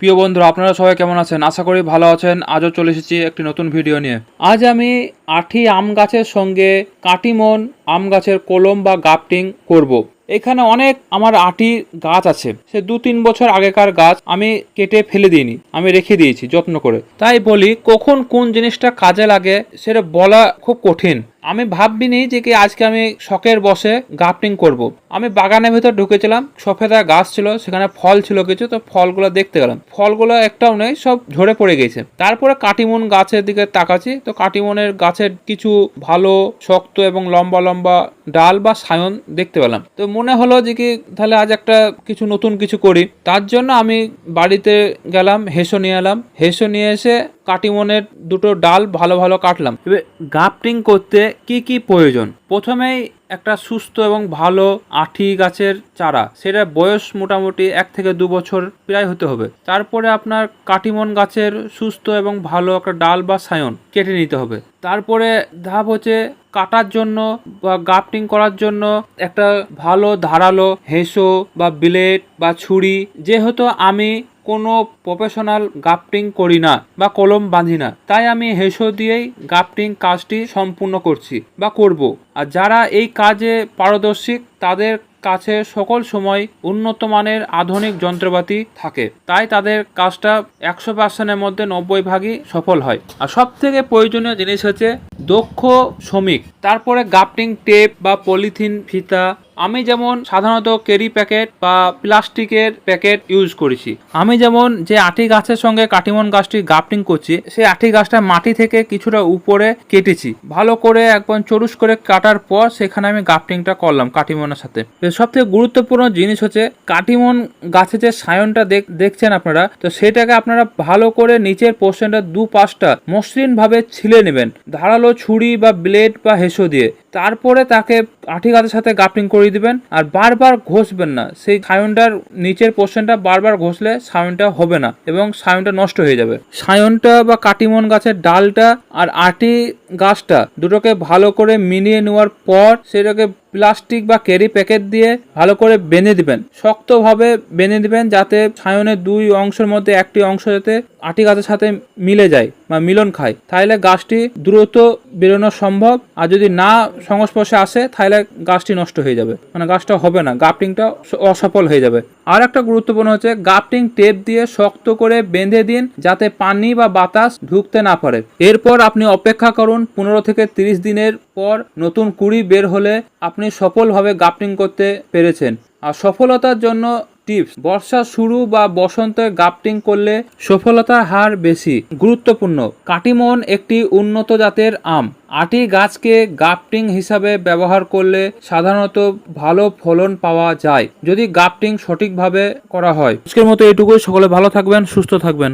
প্রিয় বন্ধুরা, আপনারা সবাই কেমন আছেন? আশা করি ভালো আছেন। আজও চলে এসেছি একটি নতুন ভিডিও নিয়ে। আজ আমি আঠি আম গাছের সঙ্গে কাটিমন আম গাছের কলম বা গ্রাফটিং করব। এখানে অনেক আমার আটি গাছ আছে, সে 2-3 বছর আগেকার গাছ। আমি কেটে ফেলে দিইনি, আমি রেখে দিয়েছি যত্ন করে। তাই বলি, কখন কোন জিনিসটা কাজে লাগে সেটা বলা খুব কঠিন। আমি ভাববিনি যে কি আজকে আমি শখের বসে গ্রাফটিং করব। আমি বাগানের ভেতর ঢুকেছিলাম, সফেদা গাছ ছিল, সেখানে ফল ছিল কিছু, তো ফলগুলো দেখতে গেলাম। ফলগুলো একটাও নেই, সব ঝরে পড়ে গেছে। তারপরে কাটিমন গাছের দিকে তাকাচ্ছি, তো কাটিমনের গাছের কিছু ভালো শক্ত এবং লম্বা লম্বা ডাল বা সায়ন দেখতে পেলাম। তো মনে হলো যে কি তাহলে আজ একটা কিছু নতুন কিছু করি। তার জন্য আমি বাড়িতে গেলাম, হেসো নিয়ে এলাম। হেসো নিয়ে এসে কাটিমনের দুটো ডাল ভালো ভালো কাটলাম। এবার গ্রাফটিং করতে কি কি প্রয়োজন? প্রথমেই একটা সুস্থ এবং ভালো আঠি গাছের চারা, সেটার বয়স মোটামুটি 1 থেকে 2 বছর প্রায় হতে হবে। তারপরে আপনার কাটিমন গাছের সুস্থ এবং ভালো একটা ডাল বা সায়ন কেটে নিতে হবে। তারপরে ধাপ হচ্ছে কাটার জন্য বা গ্রাফটিং করার জন্য একটা ভালো ধারালো হেসো বা ব্লেড বা ছুরি। যেহেতু আমি কোনো প্রফেশনাল গ্রাফটিং করি না বা কলম বাঁধি না, তাই আমি হেসো দিয়েই গ্রাফটিং কাজটি সম্পূর্ণ করছি বা করব। আর যারা এই কাজে পারদর্শী তাদের কাছে সকল সময় উন্নত মানের আধুনিক যন্ত্রপাতি থাকে, তাই তাদের কাজটা 100%-এর মধ্যে 90 ভাগই সফল হয়। আর সব থেকে প্রয়োজনীয় জিনিস হচ্ছে দক্ষ শ্রমিক। তারপরে গ্রাফটিং টেপ বা পলিথিন ফিতা। আমি যেমন সাধারণত ক্যারি প্যাকেট বা প্লাস্টিকের প্যাকেট ইউজ করেছি। আমি যেমন যে আটি গাছের সঙ্গে কাটিমন গাছটি গ্রাফটিং করছি, সেই আটি গাছটা মাটি থেকে কিছুটা উপরে কেটেছি। ভালো করে একবার চরুস করে কাটার পর সেখানে আমি গ্রাফটিংটা করলাম কাটিমনের সাথে। সব থেকে গুরুত্বপূর্ণ জিনিস হচ্ছে কাটিমন গাছে যে সায়নটা দেখছেন আপনারা, তো সেটাকে আপনারা ভালো করে নিচের পোর্শনটা দুপাশটা মসৃণ ভাবে ছিলে নেবেন ধারালো ছুরি বা ব্লেড বা হেসো দিয়ে। তারপরে তাকে আঠি গাছের সাথে গ্রাফটিং করে দিবেন। আর বারবার ঘষবেন না, সেই সায়নটার নিচের পোর্শনটা বারবার ঘষলে সায়নটা হবে না এবং সায়নটা নষ্ট হয়ে যাবে। সায়নটা বা কাটিমন গাছের ডালটা আর আটি গাছটা দুটোকে ভালো করে মিলিয়ে নেওয়ার পর সেটাকে প্লাস্টিক বা ক্যারি প্যাকেট দিয়ে ভালো করে বেঁধে দিবেন, শক্তভাবে বেঁধে দিবেন, যাতে সায়নের 2 অংশের মধ্যে একটি অংশ যাতে আটি গাছের সাথে মিলে যায় বা মিলন খায়। তাহলে গাছটি দ্রুত বেরোনো সম্ভব। আর যদি না সংস্পর্শে আসে তাহলে গাছটি নষ্ট হয়ে যাবে, মানে গাছটা হবে না, গ্রাফটিংটা অসফল হয়ে যাবে। আর একটা গুরুত্বপূর্ণ হচ্ছে গ্রাফটিং টেপ দিয়ে শক্ত করে বেঁধে দিন, যাতে পানি বা বাতাস ঢুকতে না পারে। এরপর আপনি অপেক্ষা করুন 15 থেকে 30 দিনের পর নতুন কুড়ি বের হলে আপনি সফলভাবে গ্রাফটিং করতে পেরেছেন। আর সফলতার জন্য টিপস: বর্ষা শুরু বা বসন্তে গ্রাফটিং করলে সফলতার হার বেশি। গুরুত্বপূর্ণ: কাটিমন একটি উন্নত জাতের আম। আটি গাছকে গ্রাফটিং হিসাবে ব্যবহার করলে সাধারণত ভালো ফলন পাওয়া যায়, যদি গ্রাফটিং সঠিকভাবে করা হয়। আজকের মতো এটুকুই। সকলে ভালো থাকবেন, সুস্থ থাকবেন।